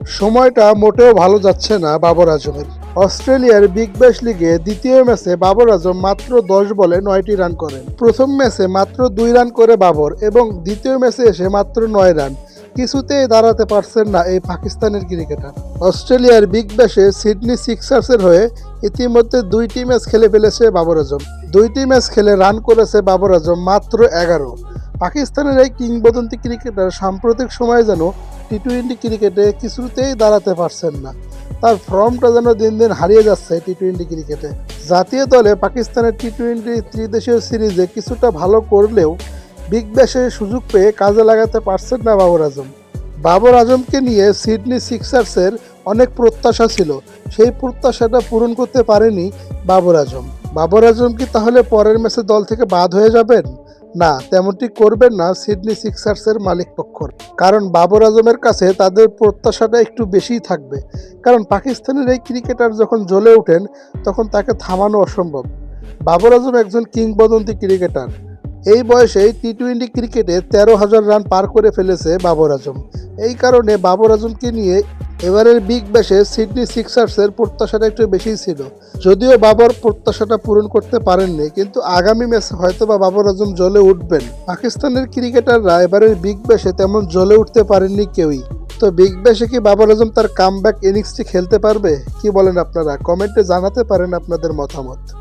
সময়টা মোটেও ভালো যাচ্ছে না বাবর আজমের। অস্ট্রেলিয়ার বিগ ব্যাশ লিগে দ্বিতীয় ম্যাচে বাবর আজম মাত্র ১০ বলে ৯টি রান করেন। প্রথম ম্যাচে মাত্র ২ রান করে বাবর এবং দ্বিতীয় ম্যাচে এসে মাত্র ৯ রান। কিছুতেই দাঁড়াতে পারছেন না এই পাকিস্তানের ক্রিকেটার। অস্ট্রেলিয়ার বিগ ব্যাশে সিডনি সিক্সার্সের হয়ে ইতিমধ্যে ২টি ম্যাচ খেলে ফেলেছে বাবর আজম। ২টি ম্যাচ খেলে রান করেছে বাবর আজম মাত্র ১১। পাকিস্তানের এই কিংবদন্তি ক্রিকেটার সাম্প্রতিক সময়ে যেন টি-টোয়েন্টি ক্রিকেটে কিছুতেই দাঁড়াতে পারছেন না। তার ফর্মটা যেন দিন দিন হারিয়ে যাচ্ছে টি-টোয়েন্টি ক্রিকেটে। জাতীয় দলে পাকিস্তানের টি-টোয়েন্টি ত্রিদেশীয় সিরিজে কিছুটা ভালো করলেও বিগ ব্যাশে সুযোগ পেয়ে কাজে লাগাতে পারছেন না বাবর আজম। বাবর আজমকে নিয়ে সিডনি সিক্সার্সের অনেক প্রত্যাশা ছিল, সেই প্রত্যাশাটা পূরণ করতে পারেনি বাবর আজম। বাবর আজম কি তাহলে পরের ম্যাচে দল থেকে বাদ হয়ে যাবেন? না, তেমনটি করবেন না সিডনি সিক্সার্সের মালিকপক্ষ। কারণ বাবর আজমের কাছে তাদের প্রত্যাশাটা একটু বেশিই থাকবে। কারণ পাকিস্তানের এই ক্রিকেটার যখন জ্বলে ওঠেন তখন তাকে থামানো অসম্ভব। বাবর আজম একজন কিংবদন্তি ক্রিকেটার। এই বয়সেই টি-টোয়েন্টি ক্রিকেটে ১৩,০০০ রান পার করে ফেলেছে বাবর আজম। এই কারণে বাবর আজমকে নিয়ে এবারের বিগ ব্যাশে সিডনি সিক্সার্সের প্রত্যাশাটা একটু বেশিই ছিল। যদিও বাবর প্রত্যাশাটা পূরণ করতে পারেননি, কিন্তু আগামী ম্যাচে হয়তো বা বাবর আজম জ্বলে উঠবেন। পাকিস্তানের ক্রিকেটাররা এবারের বিগ ব্যাশে তেমন জ্বলে উঠতে পারেননি কেউই। তো বিগ ব্যাশে কি বাবর আজম তার কামব্যাক ইনিংসটি খেলতে পারবে? কি বলেন আপনারা? কমেন্টে জানাতে পারেন আপনাদের মতামত।